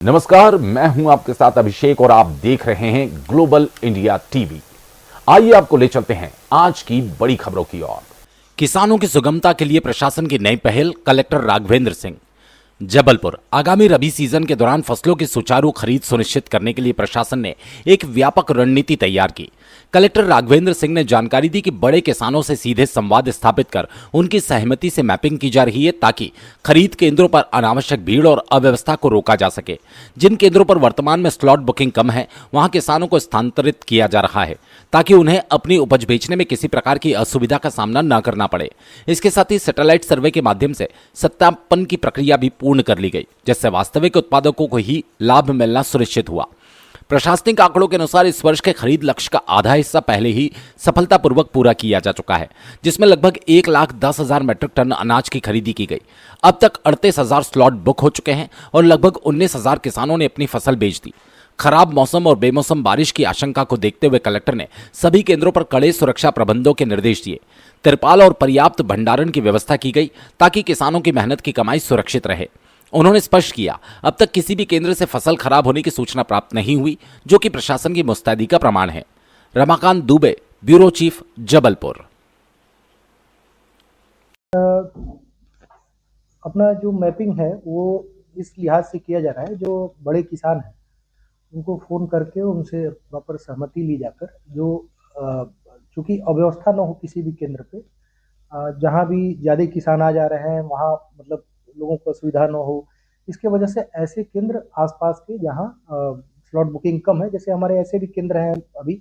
नमस्कार, मैं हूं आपके साथ अभिषेक और आप देख रहे हैं ग्लोबल इंडिया टीवी। आइए आपको ले चलते हैं आज की बड़ी खबरों की ओर। किसानों की सुगमता के लिए प्रशासन की नई पहल, कलेक्टर राघवेंद्र सिंह। जबलपुर आगामी रबी सीजन के दौरान फसलों की सुचारू खरीद सुनिश्चित करने के लिए प्रशासन ने एक व्यापक रणनीति तैयार की। कलेक्टर राघवेंद्र सिंह ने जानकारी दी कि बड़े किसानों से सीधे संवाद स्थापित कर उनकी सहमति से मैपिंग की जा रही है ताकि खरीद केंद्रों पर अनावश्यक भीड़ और अव्यवस्था को रोका जा सके। जिन केंद्रों पर वर्तमान में स्लॉट बुकिंग कम है, वहां किसानों को स्थानांतरित किया जा रहा है ताकि उन्हें अपनी उपज बेचने में किसी प्रकार की असुविधा का सामना न करना पड़े। इसके साथ ही सैटेलाइट सर्वे के माध्यम से सत्यापन की प्रक्रिया भी पूर्ण कर ली गई, जिससे वास्तविक उत्पादकों को ही लाभ मिलना सुनिश्चित हुआ। प्रशासनिक आंकड़ों के अनुसार इस वर्ष के खरीद लक्ष्य का आधा हिस्सा पहले ही सफलतापूर्वक पूरा किया जा चुका है, जिसमें लगभग 1,10,000 मीट्रिक टन अनाज की खरीदी की गई। अब तक 38,000 स्लॉट बुक हो चुके हैं और लगभग 19,000 किसानों ने अपनी फसल बेच दी। खराब मौसम और बेमौसम बारिश की आशंका को देखते हुए कलेक्टर ने सभी केंद्रों पर कड़े सुरक्षा प्रबंधों के निर्देश दिए। तिरपाल और पर्याप्त भंडारण की व्यवस्था की गई ताकि किसानों की मेहनत की कमाई सुरक्षित रहे। उन्होंने स्पष्ट किया, अब तक किसी भी केंद्र से फसल खराब होने की सूचना प्राप्त नहीं हुई, जो कि प्रशासन की मुस्तैदी का प्रमाण है। Ramakant Dubey, bureau chief, Jabalpur. अपना जो मैपिंग है वो इस लिहाज से किया जा रहा है, जो बड़े किसान हैं उनको फ़ोन करके उनसे प्रॉपर सहमति ली जाकर, जो चूँकि अव्यवस्था ना हो किसी भी केंद्र पे, जहाँ भी ज़्यादा किसान आ जा रहे हैं वहाँ मतलब लोगों को असुविधा ना हो, इसके वजह से ऐसे केंद्र आसपास के जहाँ स्लॉट बुकिंग कम है, जैसे हमारे ऐसे भी केंद्र हैं अभी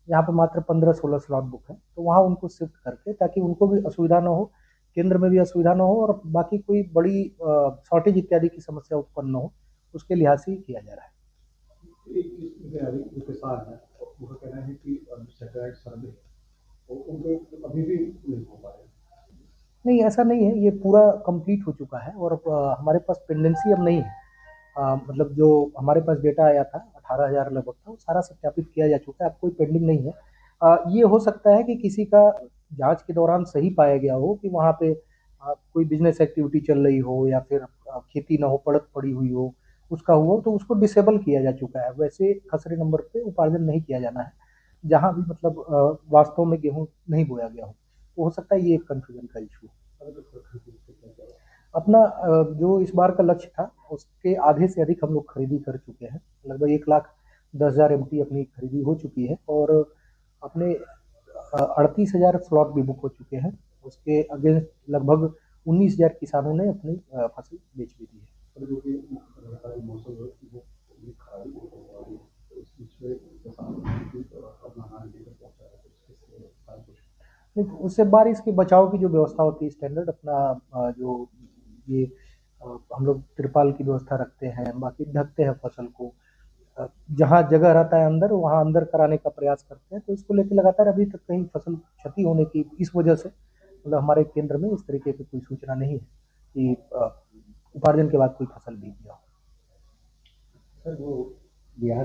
यहाँ पे मात्र 15-16 स्लॉट बुक है, तो वहाँ उनको शिफ्ट करके ताकि उनको भी असुविधा ना हो, केंद्र में भी असुविधा ना हो और बाकी कोई बड़ी शॉर्टेज इत्यादि की समस्या उत्पन्न न हो, उसके लिहाज से ही किया जा रहा है। एक किसान है, उनका कहना है कि सैटेलाइट सर्वे उनको अभी भी नहीं हो पाया। नहीं, ऐसा नहीं है, ये पूरा कंप्लीट हो चुका है और हमारे पास पेंडेंसी अब नहीं है। मतलब जो हमारे पास डेटा आया था 18,000 लगभग था, वो सारा सत्यापित किया जा चुका है, अब कोई पेंडिंग नहीं है। ये हो सकता है कि किसी का जांच के दौरान सही पाया गया हो कि वहाँ पे कोई बिजनेस एक्टिविटी चल रही हो या फिर खेती ना हो, पड़त पड़ी हुई हो, उसका हुआ तो उसको डिसेबल किया जा चुका है। वैसे खसरे नंबर पे उपार्जन नहीं किया जाना है, जहाँ भी मतलब वास्तव में गेहूँ नहीं बोया गया हो, तो हो सकता है ये एक कन्फ्यूजन का इशू हो। अपना जो इस बार का लक्ष्य था उसके आधे से अधिक हम लोग खरीदी कर चुके हैं, लगभग 1,10,000 MT अपनी खरीदी हो चुकी है और अपने 38,000 स्लॉट भी बुक हो चुके हैं। उसके अगेंस्ट लगभग 19,000 किसानों ने अपनी फसल बेच भी दी है। उससे बारिश के बचाव की जो व्यवस्था होती है स्टैंडर्ड अपना जो ये हम लोग तिरपाल की व्यवस्था रखते हैं, बाकी ढकते हैं फसल को, जहाँ जगह रहता है अंदर वहाँ अंदर कराने का प्रयास करते हैं। तो इसको लेकर लगातार अभी तक कहीं फसल क्षति होने की इस वजह से मतलब हमारे केंद्र में इस तरीके की कोई सूचना नहीं है कि उपार्जन के बाद कोई फसल बीत गया हो। सर, वो बिहार